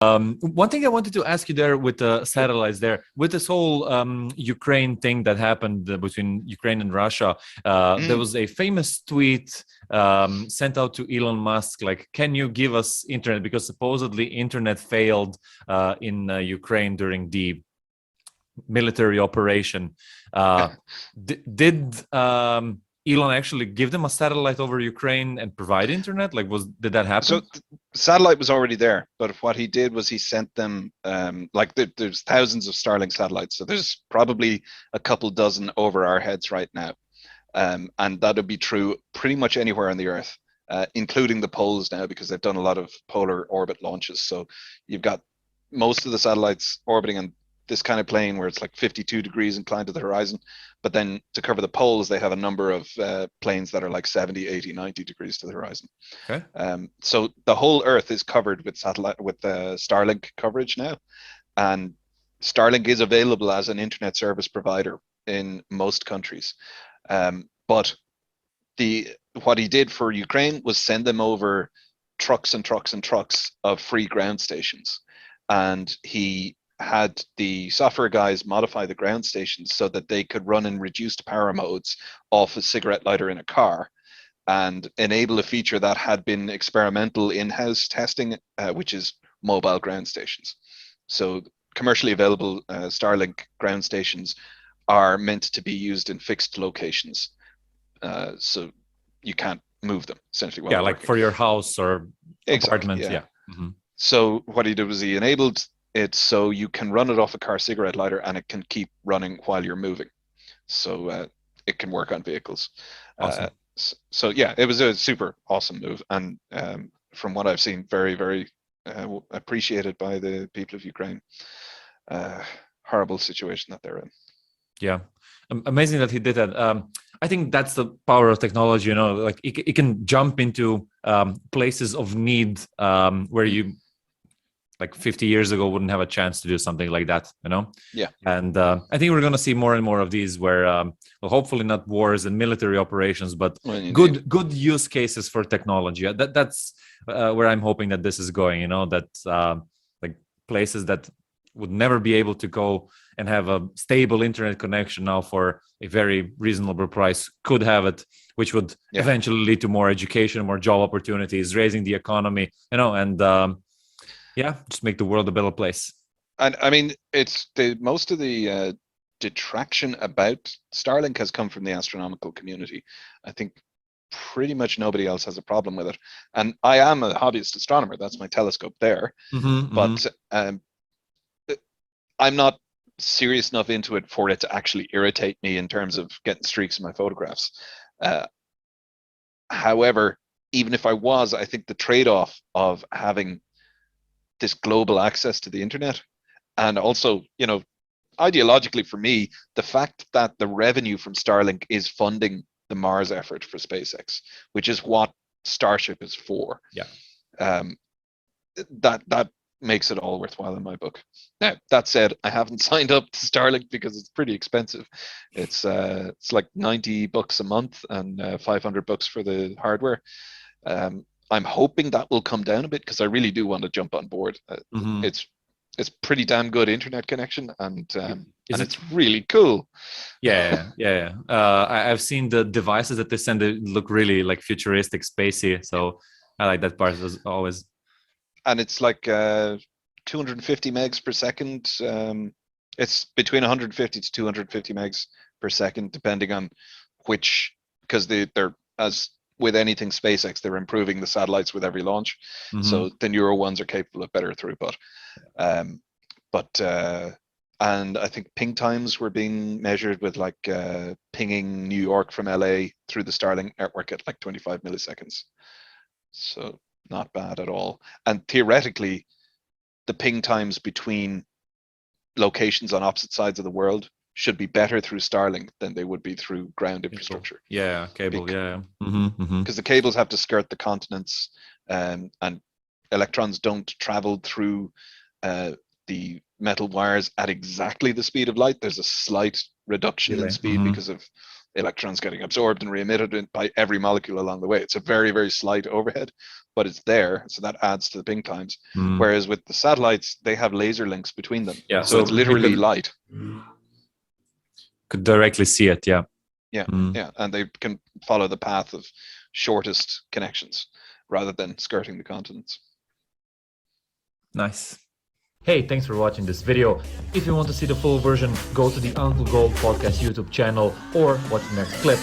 One thing I wanted to ask you there with the satellites there, with this whole Ukraine thing that happened between Ukraine and Russia, there was a famous tweet sent out to Elon Musk, like, can you give us internet? Because supposedly internet failed in Ukraine during the military operation. Did Elon actually give them a satellite over Ukraine and provide internet? Like, did that happen? So satellite was already there, but what he did was he sent them there's thousands of Starlink satellites, so there's probably a couple dozen over our heads right now, and that would be true pretty much anywhere on the Earth, including the poles now, because they've done a lot of polar orbit launches. So you've got most of the satellites orbiting on this kind of plane where it's like 52 degrees inclined to the horizon, but then to cover the poles they have a number of planes that are like 70, 80, 90 degrees to the horizon. Okay. So the whole Earth is covered with Starlink coverage now, and Starlink is available as an internet service provider in most countries. But what he did for Ukraine was send them over trucks and trucks and trucks of free ground stations, and he had the software guys modify the ground stations so that they could run in reduced power modes off a cigarette lighter in a car, and enable a feature that had been experimental in-house testing, which is mobile ground stations. So commercially available Starlink ground stations are meant to be used in fixed locations, so you can't move them essentially while like working. for your house or apartment. Exactly, yeah. So what he did was he enabled it so you can run it off a car cigarette lighter and it can keep running while you're moving, so it can work on vehicles. Awesome. So yeah, it was a super awesome move, and from what I've seen, very, very appreciated by the people of Ukraine. Horrible situation that they're in. Yeah, amazing that he did that. I think that's the power of technology, like it can jump into places of need where you, like 50 years ago, wouldn't have a chance to do something like that, Yeah. And I think we're going to see more and more of these where, well, hopefully not wars and military operations, but good use cases for technology. That's where I'm hoping that this is going, that like places that would never be able to go and have a stable internet connection now for a very reasonable price could have it, which would eventually lead to more education, more job opportunities, raising the economy, and just make the world a better place. And I mean, it's most of the detraction about Starlink has come from the astronomical community. I think pretty much nobody else has a problem with it. And I am a hobbyist astronomer. That's my telescope there. But I'm not serious enough into it for it to actually irritate me in terms of getting streaks in my photographs. However, even if I was, I think the trade-off of having this global access to the internet, and also, ideologically for me, the fact that the revenue from Starlink is funding the Mars effort for SpaceX, which is what Starship is for. That makes it all worthwhile in my book. Now, that said, I haven't signed up to Starlink because it's pretty expensive. It's like $90 a month and $500 for the hardware. I'm hoping that will come down a bit because I really do want to jump on board. It's pretty damn good internet connection, and it's really cool. I've seen the devices that they send. They look really like futuristic, spacey. So I like that part as always. And it's like 250 megs per second. It's between 150 to 250 megs per second, depending on which, because they're, as with anything SpaceX, they're improving the satellites with every launch. So the newer ones are capable of better throughput. And I think ping times were being measured with like pinging New York from LA through the Starlink network at like 25 milliseconds. So not bad at all. And theoretically, the ping times between locations on opposite sides of the world should be better through Starlink than they would be through ground infrastructure. Cable. Because the cables have to skirt the continents, and electrons don't travel through the metal wires at exactly the speed of light. There's a slight reduction in speed because of electrons getting absorbed and re-emitted by every molecule along the way. It's a very, very slight overhead, but it's there, so that adds to the ping times. Whereas with the satellites, they have laser links between them. Yeah, so it's literally light. Could directly see it. Yeah. Yeah, yeah, and they can follow the path of shortest connections rather than skirting the continents. Nice. Hey, thanks for watching this video. If you want to see the full version, go to the Uncle Gold Podcast YouTube channel or watch the next clip.